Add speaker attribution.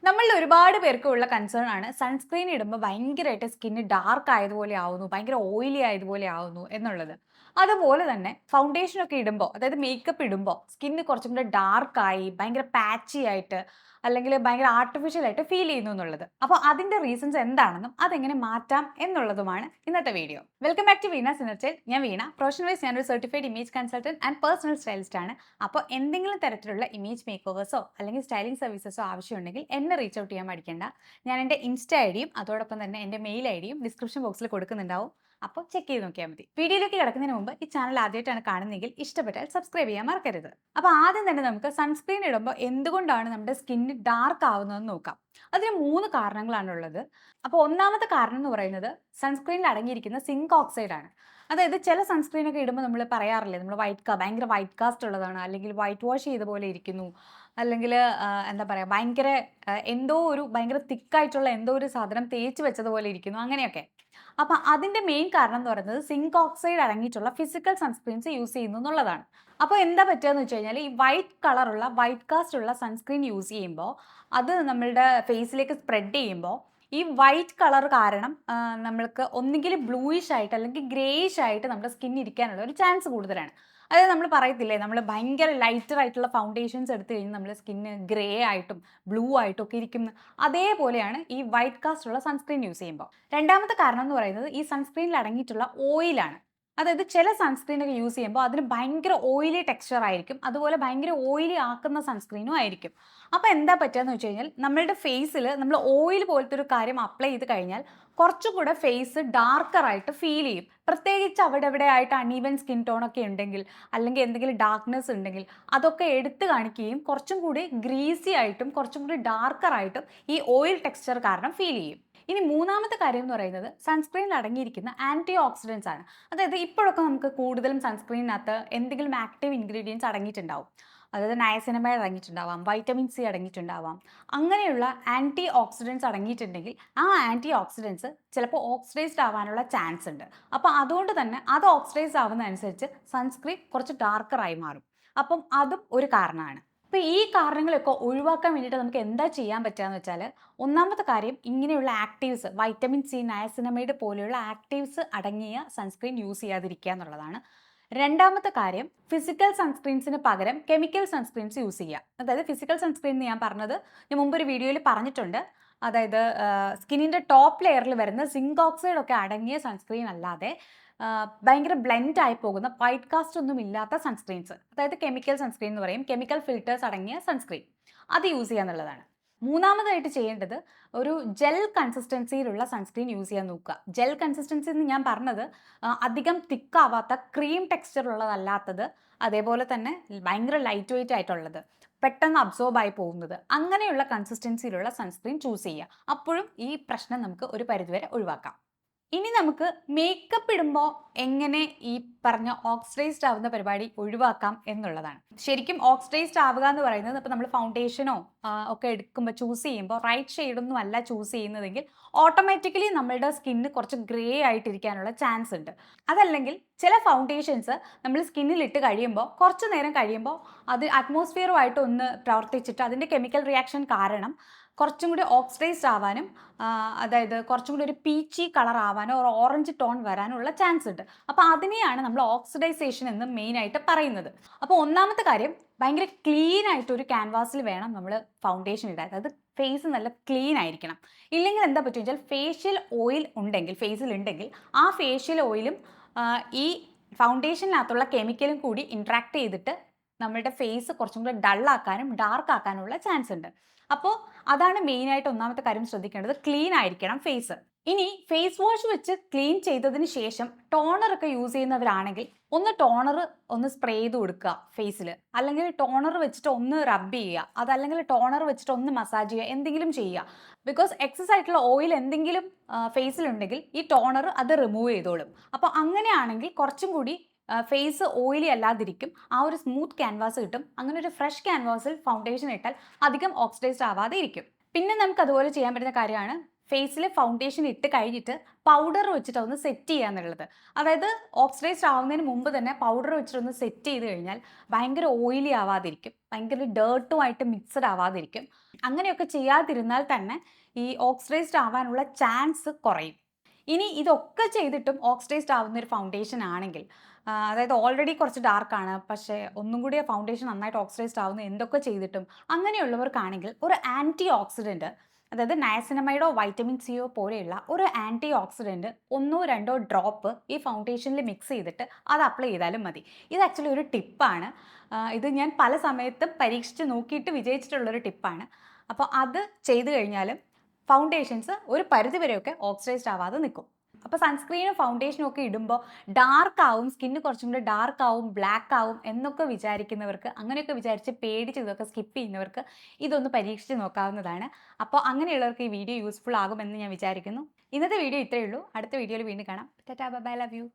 Speaker 1: നമ്മളിൽ ഒരുപാട് പേർക്കുള്ള കൺസേൺ ആണ് സൺസ്ക്രീൻ ഇടുമ്പോൾ ഭയങ്കരമായിട്ട് സ്കിന്ന് ഡാർക്ക് ആയതുപോലെ ആവുന്നു, ഭയങ്കര ഓയിലി ആയതുപോലെ ആവുന്നു എന്നുള്ളത്. അതുപോലെ തന്നെ ഫൗണ്ടേഷൻ ഒക്കെ ഇടുമ്പോൾ, അതായത് മേക്കപ്പ് ഇടുമ്പോൾ സ്കിന്ന് കുറച്ചും കൂടെ ഡാർക്കായി ഭയങ്കര പാച്ചി ആയിട്ട് അല്ലെങ്കിൽ ഭയങ്കര ആർട്ടിഫിഷ്യൽ ആയിട്ട് ഫീൽ ചെയ്യുന്നു എന്നുള്ളത്. അപ്പോൾ അതിന്റെ റീസൺസ് എന്താണെന്നും അതെങ്ങനെ മാറ്റാം എന്നുള്ളതുമാണ് ഇന്നത്തെ വീഡിയോ. വെൽക്കം ബാക്ക് ടു വീണ സിനർച്ചൽ. ഞാൻ വീണ. പ്രൊഫഷണൽ വൈസ് ഞാനൊരു certified image consultant and personal stylist ആണ്. അപ്പോൾ എന്തെങ്കിലും തരത്തിലുള്ള ഇമേജ് മേക്ക് ഓവേഴ്സോ അല്ലെങ്കിൽ സ്റ്റൈലിംഗ് സർവീസസോ ആവശ്യമുണ്ടെങ്കിൽ എന്നെ റീച്ച് ഔട്ട് ചെയ്യാൻ മടിക്കേണ്ട. ഞാൻ എൻ്റെ ഇൻസ്റ്റ ഐ ഡിയും അതോടൊപ്പം തന്നെ എൻ്റെ മെയിൽ ഐ ഡിയും ഡിസ്ക്രിപ്ഷൻ ബോക്സിൽ കൊടുക്കുന്നുണ്ടാവും. അപ്പോൾ ചെക്ക് ചെയ്ത് നോക്കിയാൽ മതി. വീഡിയോയിലേക്ക് കിടക്കുന്നതിന് മുമ്പ് ഈ ചാനൽ ആദ്യമായിട്ടാണ് കാണുന്നതെങ്കിൽ ഇഷ്ടപ്പെട്ടാൽ സബ്സ്ക്രൈബ് ചെയ്യാൻ മറക്കരുത്. അപ്പോൾ ആദ്യം തന്നെ നമുക്ക് സൺസ്ക്രീൻ ഇടുമ്പോൾ എന്തുകൊണ്ടാണ് നമ്മുടെ സ്കിന്ന് ഡാർക്ക് ആവുന്നതെന്ന് നോക്കാം. അതിന് 3 കാരണങ്ങളാണുള്ളത്. അപ്പോൾ ഒന്നാമത്തെ കാരണം എന്ന് പറയുന്നത് സൺസ്ക്രീനിൽ അടങ്ങിയിരിക്കുന്ന സിങ്ക് ഓക്സൈഡ് ആണ്. അതായത് ചില സൺസ്ക്രീൻ ഒക്കെ ഇടുമ്പോൾ നമ്മൾ പറയാറില്ലേ, നമ്മൾ ഭയങ്കര വൈറ്റ് കാസ്റ്റ് ഉള്ളതാണ്, അല്ലെങ്കിൽ വൈറ്റ് വാഷ് ചെയ്ത പോലെ ഇരിക്കുന്നു, അല്ലെങ്കിൽ എന്താ പറയുക, എന്തോ ഒരു ഭയങ്കര തിക്കായിട്ടുള്ള എന്തോ ഒരു സാധനം തേച്ച് വെച്ചതുപോലെ ഇരിക്കുന്നു, അങ്ങനെയൊക്കെ. അപ്പം അതിൻ്റെ മെയിൻ കാരണം എന്ന് പറയുന്നത് സിങ്ക് ഓക്സൈഡ് അടങ്ങിയിട്ടുള്ള ഫിസിക്കൽ സൺസ്ക്രീൻസ് യൂസ് ചെയ്യുന്നു എന്നുള്ളതാണ്. അപ്പോൾ എന്താ പറ്റുകയെന്ന് വെച്ച് കഴിഞ്ഞാൽ ഈ വൈറ്റ് കാസ്റ്റ് ഉള്ള സൺസ്ക്രീൻ യൂസ് ചെയ്യുമ്പോൾ അത് നമ്മളുടെ ഫേസിലേക്ക് സ്പ്രെഡ് ചെയ്യുമ്പോൾ ഈ വൈറ്റ് കളർ കാരണം നമ്മൾക്ക് ഒന്നുകിൽ ബ്ലൂയിഷ് ആയിട്ട് അല്ലെങ്കിൽ ഗ്രേയിഷ് ആയിട്ട് നമ്മുടെ സ്കിൻ ഇരിക്കാനുള്ള ഒരു ചാൻസ് കൂടുതലാണ്. അതായത് നമ്മൾ പറയത്തില്ലേ, നമ്മൾ ഭയങ്കര ലൈറ്റർ ആയിട്ടുള്ള ഫൗണ്ടേഷൻസ് എടുത്തു കഴിഞ്ഞാൽ നമ്മുടെ സ്കിന്ന് ഗ്രേ ആയിട്ടും ബ്ലൂ ആയിട്ടും ഒക്കെ ഇരിക്കുന്നത്. അതേപോലെയാണ് ഈ വൈറ്റ് കാസ്റ്റ് ഉള്ള സൺസ്ക്രീൻ യൂസ് ചെയ്യുമ്പോൾ. രണ്ടാമത്തെ കാരണം എന്ന് പറയുന്നത് ഈ സൺസ്ക്രീനിൽ അടങ്ങിയിട്ടുള്ള ഓയിലാണ്. അതായത് ചില സൺസ്ക്രീൻ ഒക്കെ യൂസ് ചെയ്യുമ്പോൾ അതിന് ഭയങ്കര ഓയിലി ടെക്സ്ചർ ആയിരിക്കും, അതുപോലെ ഭയങ്കര ഓയിലി ആക്കുന്ന സൺസ്ക്രീനും ആയിരിക്കും. അപ്പോൾ എന്താ പറ്റുകയെന്ന് വെച്ച് കഴിഞ്ഞാൽ നമ്മളുടെ ഫേസിൽ നമ്മൾ ഓയിൽ പോലത്തെ ഒരു കാര്യം അപ്ലൈ ചെയ്ത് കഴിഞ്ഞാൽ കുറച്ചുകൂടെ ഫേസ് ഡാർക്കറായിട്ട് ഫീൽ ചെയ്യും. പ്രത്യേകിച്ച് അവിടെ എവിടെ ആയിട്ട് അൺഈവൻ സ്കിൻ ടോൺ ഒക്കെ ഉണ്ടെങ്കിൽ, അല്ലെങ്കിൽ എന്തെങ്കിലും ഡാർക്ക്നെസ് ഉണ്ടെങ്കിൽ അതൊക്കെ എടുത്തു കാണിക്കുകയും കുറച്ചും കൂടി ഗ്രീസി ആയിട്ടും കുറച്ചും കൂടി ഡാർക്കറായിട്ടും ഈ ഓയിൽ ടെക്സ്ചർ കാരണം ഫീൽ ചെയ്യും. ഇനി മൂന്നാമത്തെ കാര്യം എന്ന് പറയുന്നത് സൺസ്ക്രീനിൽ അടങ്ങിയിരിക്കുന്ന ആൻറ്റി ഓക്സിഡൻസ് ആണ്. അതായത് ഇപ്പോഴൊക്കെ നമുക്ക് കൂടുതലും സൺസ്ക്രീനകത്ത് എന്തെങ്കിലും ആക്റ്റീവ് ഇൻഗ്രീഡിയൻസ് അടങ്ങിയിട്ടുണ്ടാവും. അതായത് നയസിനമൈഡ് അടങ്ങിയിട്ടുണ്ടാവാം, വൈറ്റമിൻ സി അടങ്ങിയിട്ടുണ്ടാവാം. അങ്ങനെയുള്ള ആൻറ്റി ഓക്സിഡൻസ് അടങ്ങിയിട്ടുണ്ടെങ്കിൽ ആ ആൻറ്റി ഓക്സിഡൻസ് ചിലപ്പോൾ ഓക്സിഡൈസ്ഡ് ആവാനുള്ള ചാൻസ് ഉണ്ട്. അപ്പോൾ അതുകൊണ്ട് തന്നെ അത് ഓക്സിഡൈസ് ആവുന്നതനുസരിച്ച് സൺസ്ക്രീൻ കുറച്ച് ഡാർക്കറായി മാറും. അപ്പം അതും ഒരു കാരണമാണ്. അപ്പോൾ ഈ കാരണങ്ങളൊക്കെ ഒഴിവാക്കാൻ വേണ്ടിയിട്ട് നമുക്ക് എന്താ ചെയ്യാൻ പറ്റുകയെന്ന് വെച്ചാൽ, ഒന്നാമത്തെ കാര്യം ഇങ്ങനെയുള്ള ആക്റ്റീവ്സ്, വൈറ്റമിൻ സി, നയസിനമൈഡ് പോലെയുള്ള ആക്റ്റീവ്സ് അടങ്ങിയ സൺസ്ക്രീൻ യൂസ് ചെയ്യാതിരിക്കുക എന്നുള്ളതാണ്. രണ്ടാമത്തെ കാര്യം ഫിസിക്കൽ സൺസ്ക്രീൻസിന് പകരം കെമിക്കൽ സൺസ്ക്രീൻസ് യൂസ് ചെയ്യുക. അതായത് ഫിസിക്കൽ സൺസ്ക്രീൻ എന്ന് ഞാൻ പറഞ്ഞത് ഞാൻ മുമ്പൊരു വീഡിയോയിൽ പറഞ്ഞിട്ടുണ്ട്. അതായത് സ്കിന്നിൻ്റെ ടോപ്പ് ലെയറിൽ വരുന്ന സിങ്ക് ഓക്സൈഡ് ഒക്കെ അടങ്ങിയ സൺസ്ക്രീൻ അല്ലാതെ ഭയങ്കര ബ്ലെൻഡ് ആയി പോകുന്ന വൈറ്റ് കാസ്റ്റ് ഒന്നും ഇല്ലാത്ത സൺസ്ക്രീൻസ്, അതായത് കെമിക്കൽ സൺസ്ക്രീൻ എന്ന് പറയും, കെമിക്കൽ ഫിൽറ്റേഴ്സ് അടങ്ങിയ സൺസ്ക്രീൻ, അത് യൂസ് ചെയ്യുക എന്നുള്ളതാണ്. മൂന്നാമതായിട്ട് ചെയ്യേണ്ടത് ഒരു ജെൽ കൺസിസ്റ്റൻസിയിലുള്ള സൺസ്ക്രീൻ യൂസ് ചെയ്യാൻ നോക്കുക. ജെൽ കൺസിസ്റ്റൻസി എന്ന് ഞാൻ പറഞ്ഞത് അധികം തിക്കാവാത്ത, ക്രീം ടെക്സ്ചർ ഉള്ളതല്ലാത്തത്, അതേപോലെ തന്നെ ഭയങ്കര ലൈറ്റ് വെയിറ്റ് ആയിട്ടുള്ളത്, പെട്ടെന്ന് അബ്സോർബ് ആയി പോകുന്നത്, അങ്ങനെയുള്ള കൺസിസ്റ്റൻസിയിലുള്ള സൺസ്ക്രീൻ ചൂസ് ചെയ്യുക. അപ്പോഴും ഈ പ്രശ്നം നമുക്ക് ഒരു പരിധിവരെ ഒഴിവാക്കാം. ഇനി നമുക്ക് മേക്കപ്പ് ഇടുമ്പോൾ എങ്ങനെ ഈ പറഞ്ഞ ഓക്സിഡൈസ്ഡ് ആവുന്ന പരിപാടി ഒഴിവാക്കാം എന്നുള്ളതാണ്. ശരിക്കും ഓക്സിഡൈസ്ഡ് ആവുക എന്ന് പറയുന്നത്, ഇപ്പോൾ നമ്മൾ ഫൗണ്ടേഷനോ ഒക്കെ എടുക്കുമ്പോൾ ചൂസ് ചെയ്യുമ്പോൾ റൈറ്റ് ഷെയ്ഡൊന്നും അല്ല ചൂസ് ചെയ്യുന്നതെങ്കിൽ ഓട്ടോമാറ്റിക്കലി നമ്മളുടെ സ്കിന്ന് കുറച്ച് ഗ്രേ ആയിട്ടിരിക്കാനുള്ള ചാൻസ് ഉണ്ട്. അതല്ലെങ്കിൽ ചില ഫൗണ്ടേഷൻസ് നമ്മൾ സ്കിന്നിൽ ഇട്ട് കഴിയുമ്പോൾ കുറച്ച് നേരം കഴിയുമ്പോൾ അത് അറ്റ്മോസ്ഫിയറുമായിട്ട് ഒന്ന് പ്രവർത്തിച്ചിട്ട് അതിൻ്റെ കെമിക്കൽ റിയാക്ഷൻ കാരണം കുറച്ചും കൂടി ഓക്സിഡൈസ്ഡ് ആവാനും, അതായത് കുറച്ചും കൂടി ഒരു പീച്ചി കളർ ആവാനോ ഒരു ഓറഞ്ച് ടോൺ വരാനുള്ള ചാൻസ് ഉണ്ട്. അപ്പോൾ അതിനെയാണ് നമ്മൾ ഓക്സിഡൈസേഷൻ എന്ന് മെയിനായിട്ട് പറയുന്നത്. അപ്പോൾ ഒന്നാമത്തെ കാര്യം, ഭയങ്കര ക്ലീൻ ആയിട്ട് ഒരു ക്യാൻവാസിൽ വേണം നമ്മൾ ഫൗണ്ടേഷൻ ഇടാൻ. അതായത് ഫേസ് നല്ല ക്ലീൻ ആയിരിക്കണം. ഇല്ലെങ്കിൽ എന്താ പറ്റുക വെച്ചാൽ ഫേഷ്യൽ ഓയിൽ ഉണ്ടെങ്കിൽ, ഫേസിൽ ഉണ്ടെങ്കിൽ ആ ഫേഷ്യൽ ഓയിലും ഈ ഫൗണ്ടേഷനകത്തുള്ള കെമിക്കലും കൂടി ഇൻട്രാക്ട് ചെയ്തിട്ട് നമ്മളുടെ ഫേസ് കുറച്ചും കൂടി ഡള്ളാക്കാനും ഡാർക്ക് ആക്കാനുള്ള ചാൻസ് ഉണ്ട്. അപ്പോൾ അതാണ് മെയിനായിട്ട് ഒന്നാമത്തെ കാര്യം ശ്രദ്ധിക്കേണ്ടത്, ക്ലീൻ ആയിരിക്കണം ഫേസ്. ഇനി ഫേസ് വാഷ് വെച്ച് ക്ലീൻ ചെയ്തതിന് ശേഷം ടോണർ ഒക്കെ യൂസ് ചെയ്യുന്നവരാണെങ്കിൽ ടോണർ ഒന്ന് സ്പ്രേ ചെയ്ത് കൊടുക്കുക ഫേസിൽ, അല്ലെങ്കിൽ ടോണർ വെച്ചിട്ട് ഒന്ന് റബ്ബ് ചെയ്യുക, അതല്ലെങ്കിൽ ടോണർ വെച്ചിട്ട് ഒന്ന് മസാജ് ചെയ്യുക, എന്തെങ്കിലും ചെയ്യുക. ബിക്കോസ് എക്സസ് ആയിട്ടുള്ള ഓയിൽ എന്തെങ്കിലും ഫേസിലുണ്ടെങ്കിൽ ഈ ടോണർ അത് റിമൂവ് ചെയ്തോളും. അപ്പോൾ അങ്ങനെയാണെങ്കിൽ കുറച്ചും കൂടി ഫേസ് ഓയിലി അല്ലാതിരിക്കും, ആ ഒരു സ്മൂത്ത് ക്യാൻവാസ് കിട്ടും. അങ്ങനെ ഒരു ഫ്രഷ് ക്യാൻവാസിൽ ഫൗണ്ടേഷൻ ഇട്ടാൽ അധികം ഓക്സിഡൈസ്ഡ് ആവാതെ ഇരിക്കും. പിന്നെ നമുക്ക് അതുപോലെ ചെയ്യാൻ പറ്റുന്ന കാര്യമാണ് ഫേസിൽ ഫൗണ്ടേഷൻ ഇട്ട് കഴിഞ്ഞിട്ട് പൗഡർ വെച്ചിട്ട് ഒന്ന് സെറ്റ് ചെയ്യുക എന്നുള്ളത്. അതായത് ഓക്സിഡൈസ്ഡ് ആവുന്നതിന് മുമ്പ് തന്നെ പൗഡർ വെച്ചിട്ടൊന്ന് സെറ്റ് ചെയ്ത് കഴിഞ്ഞാൽ ഭയങ്കര ഓയിലി ആവാതിരിക്കും, ഭയങ്കര ഡേർട്ടുമായിട്ട് മിക്സഡ് ആവാതിരിക്കും. അങ്ങനെയൊക്കെ ചെയ്യാതിരുന്നാൽ തന്നെ ഈ ഓക്സിഡൈസ്ഡ് ആവാനുള്ള ചാൻസ് കുറയും. ഇനി ഇതൊക്കെ ചെയ്തിട്ടും ഓക്സിഡൈസ്ഡ് ആവുന്ന ഒരു ഫൗണ്ടേഷൻ ആണെങ്കിൽ, അതായത് ഓൾറെഡി കുറച്ച് ഡാർക്കാണ്, പക്ഷേ ഒന്നും കൂടി ആ ഫൗണ്ടേഷൻ നന്നായിട്ട് ഓക്സിഡൈസ്ഡ് ആവുന്നു എന്തൊക്കെ ചെയ്തിട്ടും അങ്ങനെയുള്ളവർക്കാണെങ്കിൽ ഒരു ആൻറ്റി ഓക്സിഡൻറ്റ്, അതായത് നയസിനമൈഡോ വൈറ്റമിൻ സിയോ പോലെയുള്ള ഒരു ആൻറ്റി ഓക്സിഡൻറ്റ് 1-2 ഡ്രോപ്പ് ഈ ഫൗണ്ടേഷനിൽ മിക്സ് ചെയ്തിട്ട് അത് അപ്ലൈ ചെയ്താലും മതി. ഇത് ആക്ച്വലി ഒരു ടിപ്പാണ്. ഇത് ഞാൻ പല സമയത്തും പരീക്ഷിച്ച് നോക്കിയിട്ട് വിജയിച്ചിട്ടുള്ളൊരു ടിപ്പാണ്. അപ്പോൾ അത് ചെയ്ത് കഴിഞ്ഞാലും ഫൗണ്ടേഷൻസ് ഒരു പരിധിവരെയൊക്കെ ഓക്സിഡൈസ്ഡ് ആവാതെ നിൽക്കും. അപ്പോൾ സൺസ്ക്രീനും ഫൗണ്ടേഷനും ഒക്കെ ഇടുമ്പോൾ ഡാർക്ക് ആവും, സ്കിന്ന് കുറച്ചും കൂടി ഡാർക്ക് ആവും, ബ്ലാക്ക് ആവും എന്നൊക്കെ വിചാരിക്കുന്നവർക്ക്, അങ്ങനെയൊക്കെ വിചാരിച്ച് പേടിച്ച് ഇതൊക്കെ സ്കിപ്പ് ചെയ്യുന്നവർക്ക് ഇതൊന്ന് പരീക്ഷിച്ച് നോക്കാവുന്നതാണ്. അപ്പോൾ അങ്ങനെയുള്ളവർക്ക് ഈ വീഡിയോ യൂസ്ഫുൾ ആകുമെന്ന് ഞാൻ വിചാരിക്കുന്നു. ഇന്നത്തെ വീഡിയോ ഇത്രയേ ഉള്ളൂ. അടുത്ത വീഡിയോയിൽ വീണ്ടും കാണാം. Tata, bye bye, love you.